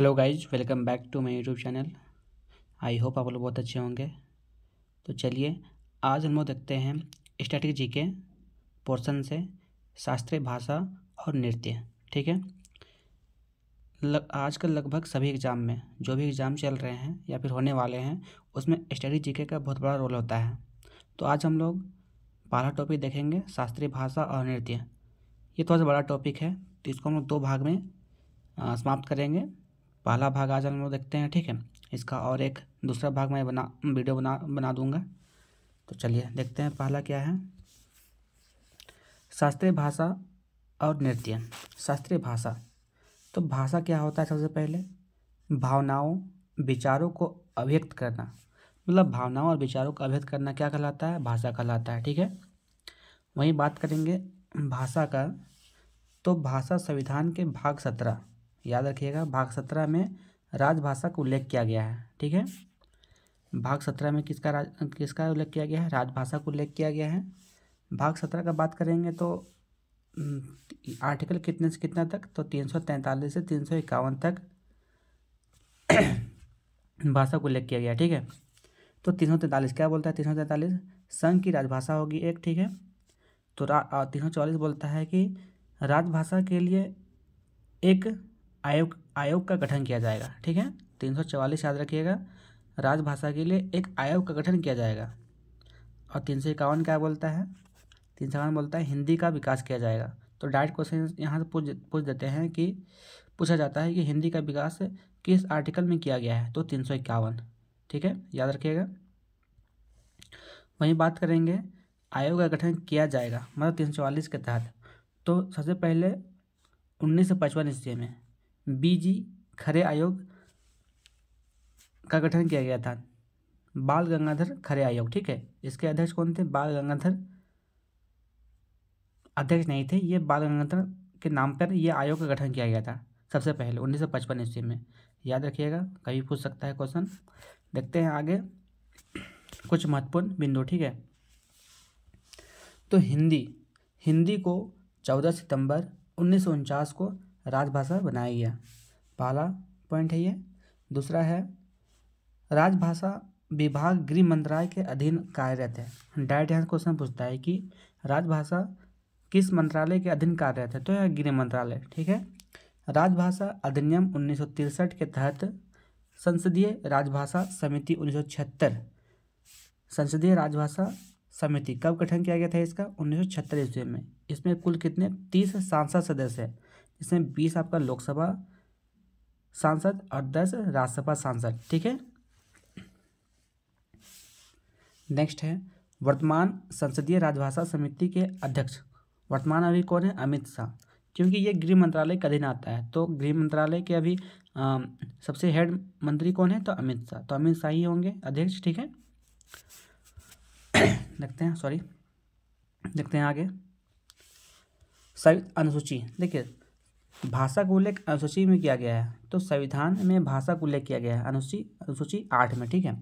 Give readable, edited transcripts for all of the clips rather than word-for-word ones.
Hello guys, welcome back to my YouTube channel. I hope आप लोग बहुत अच्छे होंगे। तो चलिए आज हम लोग देखते हैं स्टैटिक जीके पोर्शन से शास्त्रीय भाषा और नृत्य। ठीक है, आजकल लगभग सभी एग्ज़ाम में जो भी एग्ज़ाम चल रहे हैं या फिर होने वाले हैं उसमें स्टैटिक जीके का बहुत बड़ा रोल होता है। तो आज हम लोग पहला टॉपिक देखेंगे शास्त्रीय भाषा और नृत्य। ये थोड़ा सा बड़ा टॉपिक है तो इसको हम लोग दो भाग में समाप्त करेंगे। पहला भाग आज हम लोग देखते हैं, ठीक है। इसका और एक दूसरा भाग मैं वीडियो बना दूंगा। तो चलिए देखते हैं पहला क्या है, शास्त्रीय भाषा और नृत्य। शास्त्रीय भाषा, तो भाषा क्या होता है? सबसे पहले भावनाओं विचारों को अभिव्यक्त करना, मतलब भावनाओं और विचारों को अभिव्यक्त करना क्या कहलाता है? भाषा कहलाता है। ठीक है, वहीं बात करेंगे भाषा का, तो भाषा संविधान के भाग 17, याद रखिएगा भाग 17 में राजभाषा का उल्लेख किया गया है। ठीक है, भाग 17 में किसका उल्लेख किया गया है? राजभाषा का उल्लेख किया गया है। भाग 17 का बात करेंगे तो आर्टिकल कितने से कितना तक? तो 343 से 351 तक भाषा को उल्लेख किया गया। ठीक है, तो 343 क्या बोलता है? 343 संघ की राजभाषा होगी एक। ठीक है, तो 344 बोलता है कि राजभाषा के लिए एक आयोग का गठन किया जाएगा। ठीक है, 344 याद रखिएगा, राजभाषा के लिए एक आयोग का गठन किया जाएगा। और 351 क्या बोलता है? 351 बोलता है हिंदी का विकास किया जाएगा। तो डायरेक्ट क्वेश्चन यहाँ से पूछ देते हैं कि पूछा जाता है कि हिंदी का विकास किस आर्टिकल में किया गया है? तो 351। ठीक है, याद रखिएगा। वहीं बात करेंगे आयोग का गठन किया जाएगा मतलब 344 के तहत। तो सबसे पहले 1955 ईस्वी में बीजी खरे आयोग का गठन किया गया था, बाल गंगाधर खरे आयोग। ठीक है, इसके अध्यक्ष कौन थे? बाल गंगाधर अध्यक्ष नहीं थे, ये बाल गंगाधर के नाम पर ये आयोग का गठन किया गया था सबसे पहले 1955 ईस्वी में। याद रखिएगा, कभी पूछ सकता है क्वेश्चन। देखते हैं आगे कुछ महत्वपूर्ण बिंदु। ठीक है, तो हिंदी को 14 सितंबर 1949 को राजभाषा बनाया गया, पहला पॉइंट है ये। दूसरा है राजभाषा विभाग गृह मंत्रालय के अधीन कार्यरत है। डायरेक्ट यहाँ क्वेश्चन पूछता है कि राजभाषा किस मंत्रालय के अधीन कार्यरत है? तो यह गृह मंत्रालय। ठीक है, राजभाषा अधिनियम 1963 के तहत संसदीय राजभाषा समिति 1976, संसदीय राजभाषा समिति कब गठन किया गया था इसका? 1976 ईस्वी में। इसमें कुल कितने? 30 सांसद सदस्य है, इसमें 20 आपका लोकसभा सांसद और 10 राज्यसभा सांसद। ठीक है, नेक्स्ट है वर्तमान संसदीय राजभाषा समिति के अध्यक्ष वर्तमान अभी कौन है? अमित शाह, क्योंकि ये गृह मंत्रालय के अधीन आता है। तो गृह मंत्रालय के अभी सबसे हेड मंत्री कौन है? तो अमित शाह, तो अमित शाह ही होंगे अध्यक्ष। ठीक है, देखते हैं आगे अनुसूची। देखिए भाषा का उल्लेख अनुसूची में किया गया है, तो संविधान में भाषा का उल्लेख किया गया है अनुसूची 8 में। ठीक है,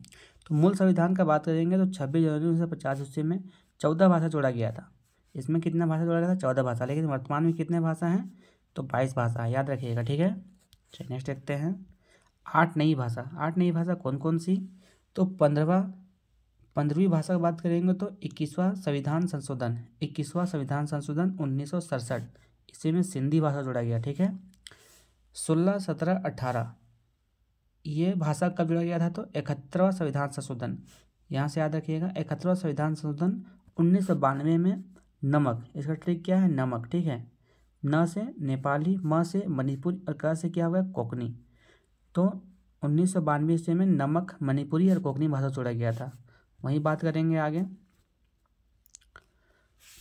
तो मूल संविधान का बात करेंगे तो 26 जनवरी 1950 ईस्वी में 14 भाषा जोड़ा गया था। इसमें कितना भाषा जोड़ा गया था? 14 भाषा। लेकिन वर्तमान में कितने भाषा हैं? तो 22 भाषा है, याद रखिएगा। ठीक है, चलिए नेक्स्ट देखते हैं 8 नई भाषा कौन कौन सी? तो 15वीं भाषा की बात करेंगे तो 21वां संविधान संशोधन 1967 ईस्वी में सिंधी भाषा जोड़ा गया। ठीक है, 16, 17, 18 ये भाषा कब जोड़ा गया था? तो 71वां संविधान संशोधन, यहाँ से याद रखिएगा 71वां संविधान संशोधन 1992 में। नमक, इसका ट्रिक क्या है? नमक। ठीक है, न से नेपाली, म से मणिपुरी और क से क्या हुआ? कोंकणी। तो 1992 ईस्वी में नमक, मणिपुरी और कोंकणी भाषा जोड़ा गया था। वहीं बात करेंगे आगे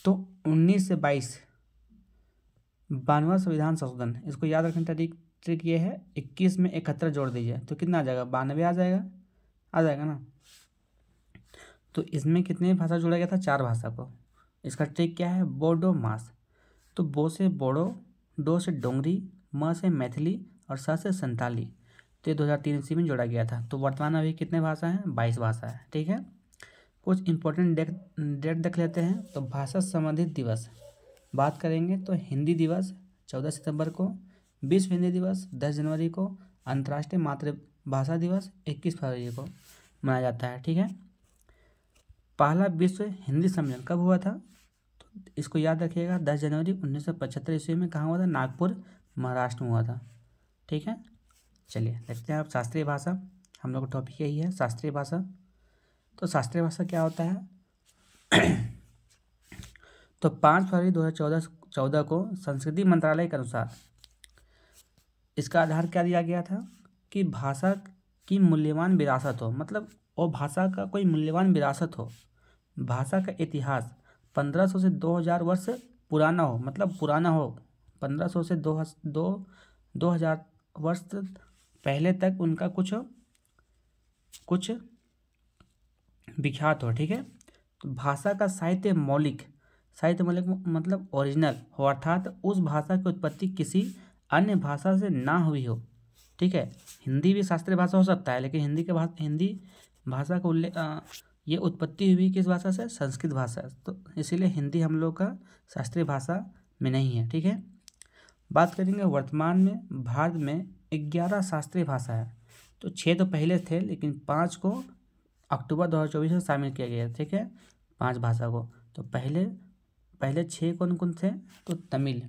तो 19 से 22 92वां संविधान संशोधन, इसको याद रखने का ट्रिक ये है 21 में 71 जोड़ दीजिए तो कितना आ जाएगा? 92 आ जाएगा ना। तो इसमें कितने भाषा जोड़ा गया था? 4 भाषा को। इसका ट्रिक क्या है? बोडो मास, तो बो से बोडो, डो से डोंगरी, म से मैथिली और स से संताली। तो ये 2003 ईस्वी में जोड़ा गया था। तो वर्तमान अभी कितने भाषा हैं? 22 भाषा है। ठीक है, कुछ इंपॉर्टेंट डेट देख लेते हैं। तो भाषा संबंधित दिवस बात करेंगे तो हिंदी दिवस 14 सितंबर को, विश्व हिंदी दिवस 10 जनवरी को अंतर्राष्ट्रीय मातृभाषा दिवस 21 फरवरी को मनाया जाता है। ठीक है। पहला विश्व हिंदी सम्मेलन कब हुआ था? तो इसको याद रखिएगा, 10 जनवरी 1975 ईस्वी में कहाँ हुआ था? नागपुर, महाराष्ट्र में हुआ था। ठीक है। चलिए देखते हैं अब शास्त्रीय भाषा। हम लोग का टॉपिक यही है, शास्त्रीय भाषा। तो शास्त्रीय भाषा क्या होता है? तो 5 फरवरी 2014 को संस्कृति मंत्रालय के अनुसार इसका आधार क्या दिया गया था कि भाषा की मूल्यवान विरासत हो, मतलब वो भाषा का कोई मूल्यवान विरासत हो, भाषा का इतिहास 1500 से 2000 वर्ष पुराना हो, मतलब पुराना हो 1500 से 2000 वर्ष पहले तक उनका कुछ विख्यात हो। ठीक है। तो भाषा का साहित्य मौलिक मतलब ओरिजिनल हो, अर्थात उस भाषा की उत्पत्ति किसी अन्य भाषा से ना हुई हो। ठीक है। हिंदी भी शास्त्रीय भाषा हो सकता है, लेकिन हिंदी भाषा का ये उत्पत्ति हुई किस भाषा से? संस्कृत भाषा। तो इसीलिए हिंदी हम लोग का शास्त्रीय भाषा में नहीं है। ठीक है। बात करेंगे वर्तमान में भारत में 11 शास्त्रीय भाषा है। तो 6 तो पहले थे, लेकिन 5 को अक्टूबर 2024 में शामिल किया गया। ठीक है, 5 भाषा को। तो पहले 6 कौन कौन थे? तो तमिल,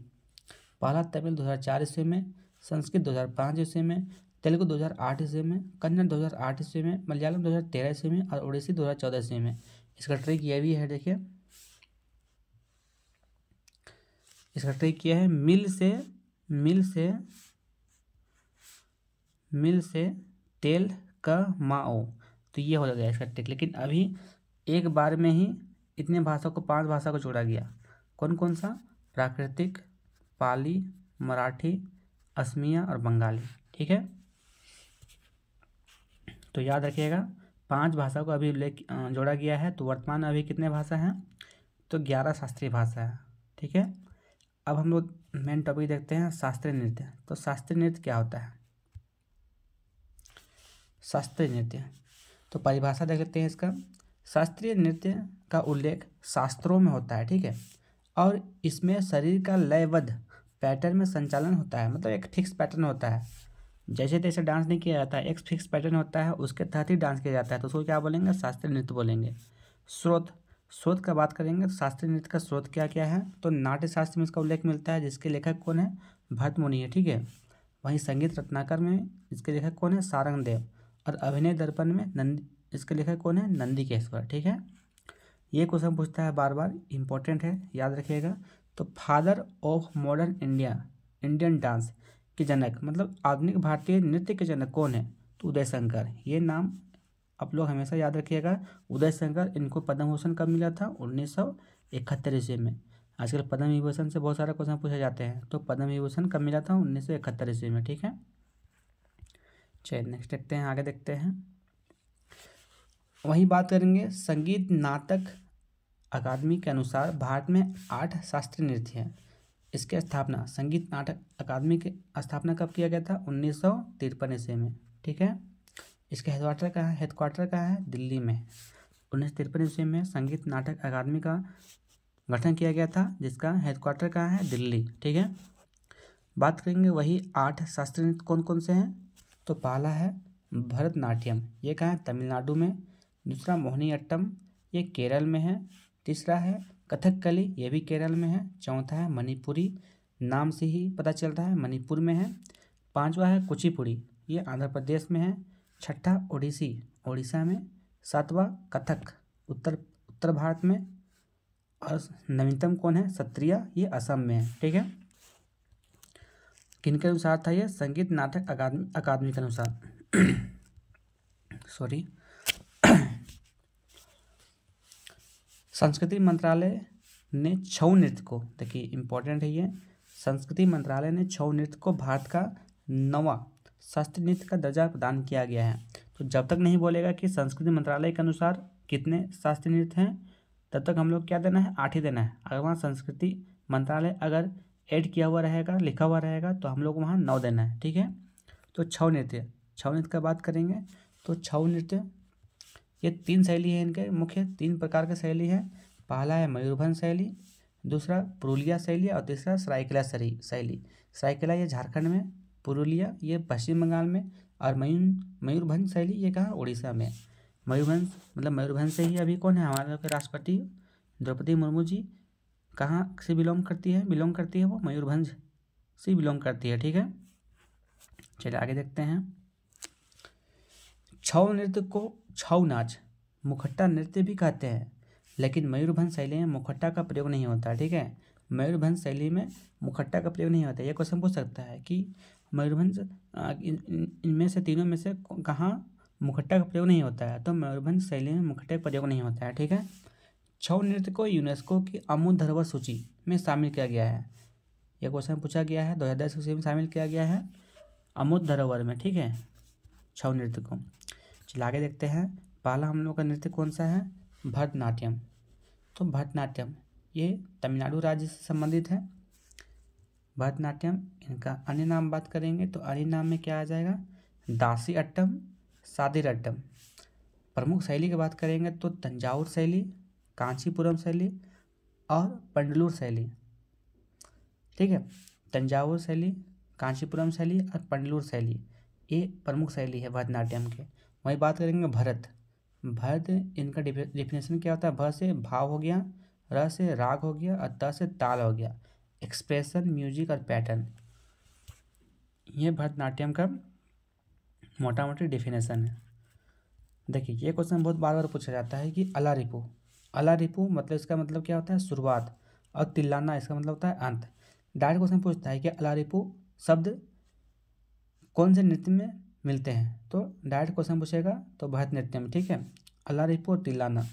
पहला तमिल 2004 ईस्वी में, संस्कृत 2005 ईस्वी में, तेलुगु 2008 ईस्वी में, कन्नड़ 2008 ईस्वी में, मलयालम 2013 ईस्वी में और उड़ीसी 2014 ईस्वी में। इसका ट्रिक ये भी है, देखिए इसका ट्रिक क्या है? मिल से तेल का माओ। तो ये हो गया इसका ट्रिक। लेकिन अभी एक बार में ही इतने भाषा को 5 भाषा को जोड़ा गया। कौन कौन सा? प्राकृतिक, पाली, मराठी, असमिया और बंगाली। ठीक है। तो याद रखिएगा 5 भाषा को अभी जोड़ा गया है। तो वर्तमान अभी कितने भाषा हैं? तो 11 शास्त्रीय भाषा है। ठीक है। अब हम लोग मेन टॉपिक देखते हैं, शास्त्रीय नृत्य। तो शास्त्रीय नृत्य क्या होता है? शास्त्रीय नृत्य, तो परिभाषा देख लेते हैं इसका। शास्त्रीय नृत्य का उल्लेख शास्त्रों में होता है। ठीक है। और इसमें शरीर का लयबद्ध पैटर्न में संचालन होता है, मतलब एक फिक्स पैटर्न होता है। जैसे तैसे डांस नहीं किया जाता है, एक फिक्स पैटर्न होता है, उसके तहत ही डांस किया जाता है। तो उसको क्या बोलेंगे? शास्त्रीय नृत्य बोलेंगे। स्रोत का बात करेंगे तो शास्त्रीय नृत्य का स्रोत क्या क्या है? तो नाट्य शास्त्र में इसका उल्लेख मिलता है, जिसके लेखक कौन है? भरतमुनि है। ठीक है। वहीं संगीत रत्नाकर में इसके लेखक कौन है? सारंगदेव। और अभिनय दर्पण में इसके लेखक कौन है? नंदीकेश्वर। ठीक है। ये क्वेश्चन पूछता है बार बार, इंपॉर्टेंट है, याद रखिएगा। तो father of modern Indian dance के जनक, मतलब आधुनिक भारतीय नृत्य के जनक कौन है? तो उदय शंकर। ये नाम आप लोग हमेशा याद रखिएगा। उदय शंकर, इनको पद्म भूषण कब मिला था? 1971 ईस्वी में। आजकल पद्म विभूषण से बहुत सारे क्वेश्चन पूछे जाते हैं। तो पद्म विभूषण कब मिला था? 1971 ईस्वी में। ठीक है। चलिए नेक्स्ट देखते हैं, आगे देखते हैं। वही बात करेंगे संगीत नाटक अकादमी के अनुसार भारत में 8 शास्त्रीय नृत्य हैं। इसके स्थापना, संगीत नाटक अकादमी की स्थापना कब किया गया था? 1953 ईस्वी में। ठीक है। इसका हेडक्वार्टर कहाँ है? दिल्ली में। 1953 ईस्वी में संगीत नाटक अकादमी का गठन किया गया था, जिसका हेडक्वार्टर कहाँ है? दिल्ली। ठीक है। बात करेंगे वही 8 शास्त्रीय नृत्य कौन कौन से हैं? तो पहला है भरतनाट्यम, ये कहाँ है? तमिलनाडु में। दूसरा मोहिनीअट्टम, ये केरल में है। तीसरा है कथकली, ये भी केरल में है। चौथा है मणिपुरी, नाम से ही पता चल रहा है मणिपुर में है। 5वां है कुचिपुड़ी, ये आंध्र प्रदेश में है। 6ठा ओडिसी, उड़ीसा में। 7वां कथक, उत्तर भारत में। और नवीनतम कौन है? सत्रिया, ये असम में है। ठीक है। किनके अनुसार था ये? संगीत नाटक अकादमी के अनुसार। सॉरी। संस्कृति मंत्रालय ने छऊ नृत्य को, देखिए इंपॉर्टेंट है ये, संस्कृति मंत्रालय ने छऊ नृत्य को भारत का 9वां शास्त्रीय नृत्य का दर्जा प्रदान किया गया है। तो जब तक नहीं बोलेगा कि संस्कृति मंत्रालय के अनुसार कितने शास्त्रीय नृत्य हैं, तब तक हम लोग क्या देना है? 8 ही देना है। अगर वहाँ संस्कृति मंत्रालय अगर ऐड किया हुआ रहेगा, लिखा हुआ रहेगा, तो हम लोग वहाँ 9 देना है। ठीक है। तो छऊ नृत्य का बात करेंगे तो छऊ नृत्य ये 3 शैली है, इनके मुख्य 3 प्रकार की शैली है। पहला है मयूरभंज शैली, दूसरा पुरुलिया शैली और तीसरा सरायकेला शैली। सरायकेला ये झारखंड में पुरुलिया ये पश्चिम बंगाल में, और मयूरभंज शैली ये कहाँ, उड़ीसा में। मयूरभंज मतलब मयूरभंज से ही अभी कौन है हमारे के राष्ट्रपति द्रौपदी मुर्मू जी कहाँ से बिलोंग करती है वो मयूरभंज से बिलोंग करती है, ठीक है। चलिए आगे देखते हैं। छऊ नृत्य को छऊ नाच मुखट्टा नृत्य भी कहते हैं, लेकिन मयूरभंज शैली में मुखट्टा का प्रयोग नहीं होता, ठीक है। मयूरभंज शैली में मुखट्टा का प्रयोग नहीं होता। ये क्वेश्चन पूछ सकता है कि मयूरभंज इनमें से तीनों में से कहाँ मुखट्टा का प्रयोग नहीं होता है, तो मयूरभंज शैली में मुखट्टे का प्रयोग नहीं होता है, ठीक है। छऊ नृत्य को यूनेस्को की अमूल्य धरोहर सूची में शामिल किया गया है। यह क्वेश्चन पूछा गया है 2010 सूची में शामिल किया गया है अमूल्य धरोहर में, ठीक है, छऊ नृत्य को। चलिए आगे देखते हैं। पहला हम लोग का नृत्य कौन सा है, भरतनाट्यम। तो भरतनाट्यम ये तमिलनाडु राज्य से संबंधित है। भरतनाट्यम इनका अन्य नाम बात करेंगे तो अन्य नाम में क्या आ जाएगा, दासी अट्टम, सादिर अट्टम। प्रमुख शैली की बात करेंगे तो तंजावुर शैली, कांचीपुरम शैली और पंडलूर शैली, ठीक है। तंजावुर शैली, कांचीपुरम शैली और पंडलूर शैली ये प्रमुख शैली है भरतनाट्यम के। वही बात करेंगे भरत। भरत इनका डिफिनेशन क्या होता है, भ से भाव हो गया, र से राग हो गया और त से ताल हो गया, एक्सप्रेशन, म्यूजिक और पैटर्न। ये भरतनाट्यम का मोटा मोटी डिफिनेशन है। देखिए ये क्वेश्चन बहुत बार बार पूछा जाता है कि अलारिपू। अलारिपू मतलब इसका मतलब क्या होता है, शुरुआत, और तिल्लाना इसका मतलब होता है अंत। डायरेक्ट क्वेश्चन पूछता है कि अलारिपू शब्द कौन से नृत्य में मिलते हैं, तो डायरेक्ट क्वेश्चन पूछेगा तो भरतनाट्यम, ठीक है। अलारिपू और तिल्लाना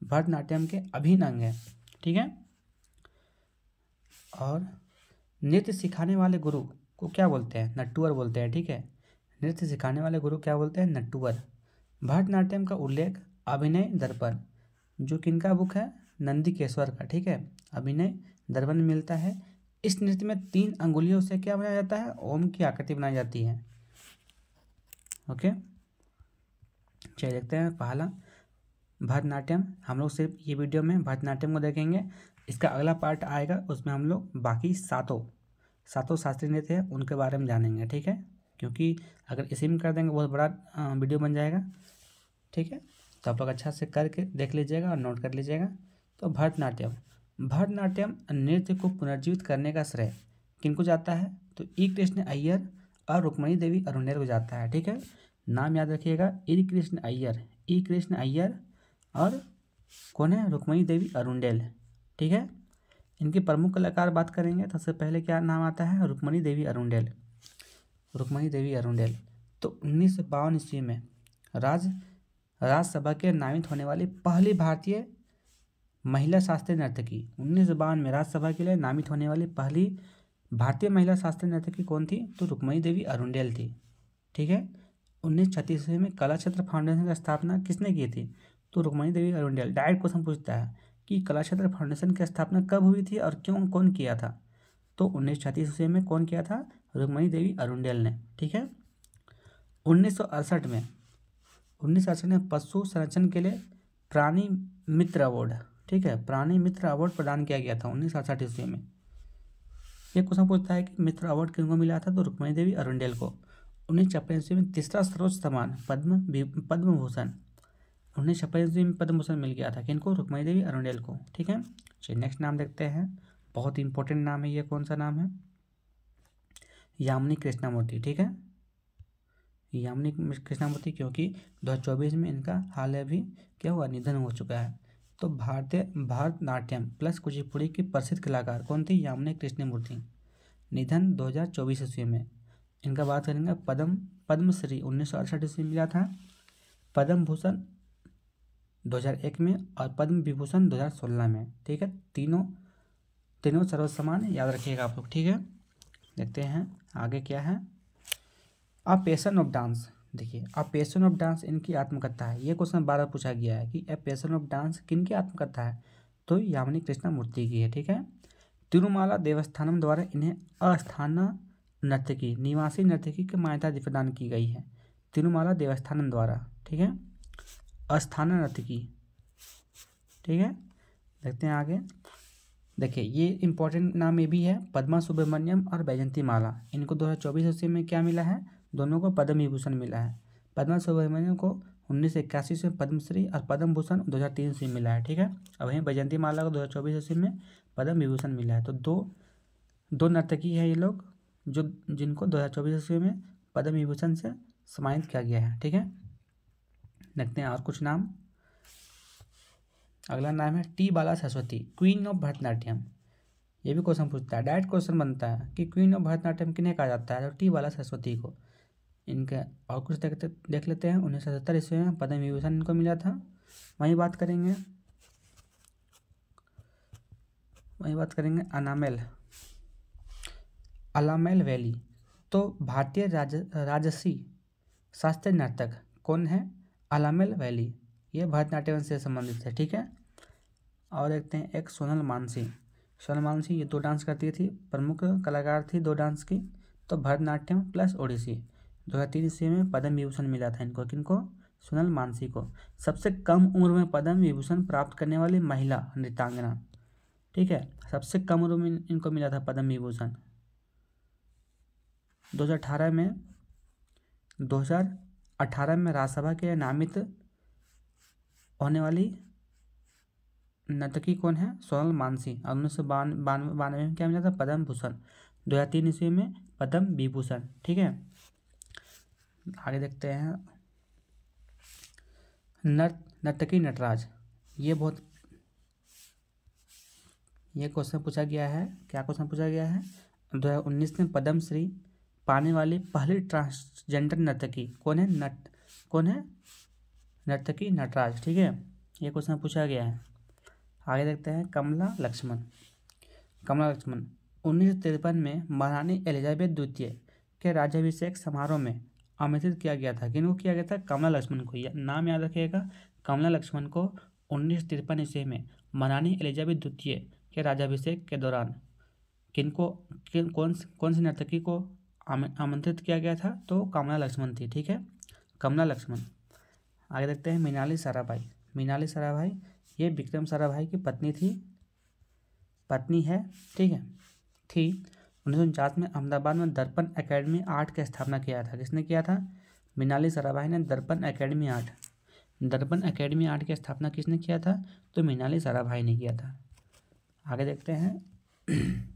भरतनाट्यम के अभिन्न अंग है, ठीक है। और नृत्य सिखाने वाले गुरु को क्या बोलते हैं, नट्टुअर बोलते हैं, ठीक है। नृत्य सिखाने वाले गुरु क्या बोलते हैं, नट्टुअर। भरतनाट्यम का उल्लेख अभिनय दर्पण, जो किनका बुक है, नंदीकेश्वर का, ठीक है, अभिनय दर्पण में मिलता है। इस नृत्य में 3 अंगुलियों से क्या बनाया जाता है, ओम की आकृति बनाई जाती है, ओके। चलिए देखते हैं पहला भरतनाट्यम। हम लोग सिर्फ ये वीडियो में भरतनाट्यम को देखेंगे, इसका अगला पार्ट आएगा उसमें हम लोग बाकी सातों शास्त्रीय नृत्य है उनके बारे में जानेंगे, ठीक है। क्योंकि अगर इसी में कर देंगे बहुत बड़ा वीडियो बन जाएगा, ठीक है। तो आप लोग अच्छा से करके देख लीजिएगा और नोट कर लीजिएगा। तो भरतनाट्यम नृत्य को पुनर्जीवित करने का श्रेय किनको जाता है, तो ई कृष्ण अय्यर और रुक्मणी देवी अरुंडेल को जाता है, ठीक है। नाम याद रखिएगा, ई कृष्ण अय्यर और कौन है, रुक्मणी देवी अरुंडेल, ठीक है। इनके प्रमुख कलाकार बात करेंगे तो सबसे पहले क्या नाम आता है, रुक्मणी देवी अरुंडेल। तो 1952 ईस्वी में राज्यसभा के नामित होने वाली पहली भारतीय महिला शास्त्रीय नर्तकी, 1952 में राज्यसभा के लिए नामित होने वाली पहली भारतीय महिला शास्त्रीय नर्तकी कौन थी, तो रुक्मणी देवी अरुंडेल थी, ठीक है। 1936 ईस्वी में कला क्षेत्र फाउंडेशन की स्थापना किसने की थी, तो रुक्मणी देवी अरुंडेल। डायरेक्ट क्वेश्चन पूछता है कि कला क्षेत्र फाउंडेशन की स्थापना कब हुई थी और क्यों, कौन किया था, तो 1936 ईस्वी में कौन किया था, रुक्मणी देवी अरुंडेल ने, ठीक है। 1968 में पशु संरक्षण के लिए प्राणी मित्र अवार्ड, ठीक है, प्राणी मित्र अवार्ड प्रदान किया गया था 1968 ईस्वी में। ये क्वेश्चन पूछता है कि मित्र अवार्ड किनको मिला था, तो रुक्मणी देवी अरुंडेल को। 1956 ईस्वी में तीसरा सर्वोच्च सम्मान पद्म भूषण, 1956 ईस्वी में पद्म भूषण मिल गया था किनको, रुक्मणी देवी अरुंडेल को, ठीक है। चलिए नेक्स्ट नाम देखते हैं, बहुत इंपॉर्टेंट नाम है ये, कौन सा नाम है, यामिनी कृष्णमूर्ति, ठीक है। यामिनी कृष्णमूर्ति, क्योंकि 2024 में इनका हाल अभी क्या हुआ, निधन हो चुका है। तो भरतनाट्यम प्लस कुचिपुड़ी की प्रसिद्ध कलाकार कौन थी, यामिनी कृष्णमूर्ति, निधन 2024 ईस्वी में। इनका बात करेंगे पद्मश्री 1968 ईस्वी मिला था, पद्म भूषण 2001 में और पद्म विभूषण 2016 में, ठीक है। तीनों सर्वोच्च सम्मान याद रखिएगा आप लोग, ठीक है। देखते हैं आगे क्या है, अ पैशन ऑफ डांस। देखिए अ पैशन ऑफ डांस इनकी आत्मकथा है। ये क्वेश्चन बार बार पूछा गया है कि अ पैशन ऑफ डांस किनकी आत्मकथा है, तो यामिनी कृष्णमूर्ति की है, ठीक है। तिरुमाला देवस्थानम द्वारा इन्हें अस्थाना नर्तकी, निवासी नर्तकी की मान्यता प्रदान की गई है, तिरुमाला देवस्थानम द्वारा, ठीक है, अस्थाना नर्तकी, ठीक है। देखते हैं आगे, देखिए ये इंपॉर्टेंट नाम ये भी है, पद्मा सुब्रमण्यम और वैजयंती माला, इनको 2024 में क्या मिला है, दोनों को पद्म विभूषण मिला है। पद्मा सुब्रमण्यम को 1981 से पद्मश्री और पद्म भूषण 2003 से मिला है, ठीक है। और वहीं वैजयंती माला को 2024 में पद्म विभूषण मिला है। तो दो नर्तकी है ये लोग जो जिनको 2024 में पद्म विभूषण से सम्मानित किया गया है, ठीक है। देखते हैं और कुछ नाम। अगला नाम है T Bala Saraswati, queen of Bharatanatyam. ये भी क्वेश्चन पूछता है, डायरेक्ट क्वेश्चन बनता है कि क्वीन ऑफ भरतनाट्यम किन्हें कहा जाता है, तो टी बाला सरस्वती को। इनके और कुछ देख लेते हैं। 1970 में पद्म विभूषण इनको मिला था। वहीं बात करेंगे अलामेल वैली। तो भारतीय राजसी शास्त्रीय नर्तक कौन है, अलामेल वैली, ये भरतनाट्यम से संबंधित है, ठीक है। और देखते हैं एक सोनल मानसी ये 2 डांस करती थी, प्रमुख कलाकार थी 2 डांस की। तो भरतनाट्यम प्लस ओडिसी। 2003 में पद्म विभूषण मिला था इनको, किनको, सोनल मानसी को। सबसे कम उम्र में पद्म विभूषण प्राप्त करने वाली महिला नृत्यांगना, ठीक है। सबसे कम उम्र में इनको मिला था पद्म विभूषण 2018 में राज्यसभा के नामित होने वाली नर्तकी कौन है, सोनल मानसी। और 1992 में क्या मिला था, पद्म भूषण। 2003 में पद्म विभूषण, ठीक है। आगे देखते हैं नर्तकी नटराज। ये क्वेश्चन पूछा गया है, क्या क्वेश्चन पूछा गया है, 2019 में पद्मश्री पाने वाली पहली ट्रांसजेंडर नर्तकी कौन है, नर्तकी नटराज, ठीक है। ये क्वेश्चन पूछा गया है। आगे देखते हैं कमला लक्ष्मण। 1953 में महारानी एलिजाबेथ द्वितीय के राज्याभिषेक समारोह में आमंत्रित किया गया था। किनको किया गया था, कमला लक्ष्मण को। नाम याद रखिएगा, कमला लक्ष्मण को 1953 में महारानी एलिजाबेथ द्वितीय के राज्याभिषेक के दौरान कौन सी नर्तकी को आमंत्रित किया गया था, तो कमला लक्ष्मण थी, ठीक है, कमला लक्ष्मण। आगे देखते हैं मीनाली साराभाई। ये विक्रम साराभाई की पत्नी है, ठीक है, थी। 1949 में अहमदाबाद में दर्पण एकेडमी आर्ट की स्थापना किया था। किसने किया था, मीनाली साराभाई ने दर्पण एकेडमी आर्ट की स्थापना किसने किया था, तो मीनाली साराभाई ने किया था। आगे देखते हैं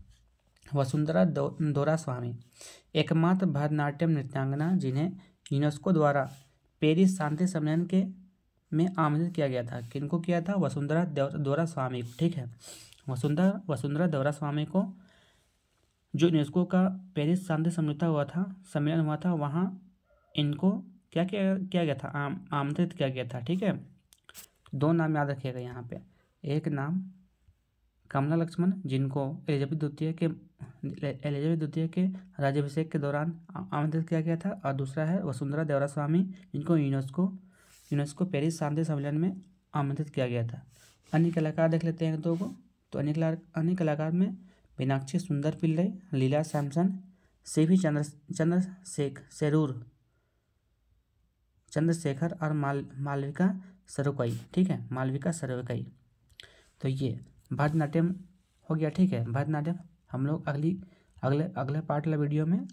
वसुंधरा दोरास्वामी, एकमात्र भरतनाट्यम नृत्यांगना जिन्हें यूनेस्को द्वारा पेरिस शांति सम्मेलन में आमंत्रित किया गया था। किनको किया था, वसुंधरा दोरास्वामी, ठीक है। वसुंधरा दोरास्वामी को जो यूनेस्को का पेरिस शांति सम्मेलन हुआ था, वहाँ इनको क्या किया गया था, आमंत्रित किया गया था, ठीक है। 2 नाम याद रखिएगा यहाँ पे, एक नाम कमला लक्ष्मण जिनको एलिजाबेथ द्वितीय के राज्याभिषेक के दौरान आमंत्रित किया गया था, और दूसरा है वसुंधरा दोरास्वामी जिनको यूनेस्को पेरिस शांति सम्मेलन में आमंत्रित किया गया था। अन्य कलाकार देख लेते हैं 2 को। तो अन्य कलाकार में मीनाक्षी सुंदर पिल्लई, लीला सैमसन, सीवी चंद्रशेखर और मालविका सरुकई, ठीक है, मालविका सरुकई। तो ये भरतनाट्यम हो गया, ठीक है। भरतनाट्यम हम लोग अगले पार्ट वाला वीडियो में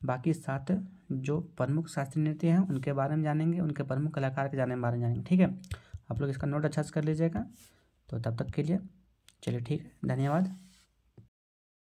बाकी 7 जो प्रमुख शास्त्रीय नृत्य हैं उनके बारे में जानेंगे, उनके प्रमुख कलाकार के बारे में जानेंगे, ठीक है। आप लोग इसका नोट अच्छा से कर लीजिएगा। तो तब तक के लिए चलिए, ठीक है, धन्यवाद।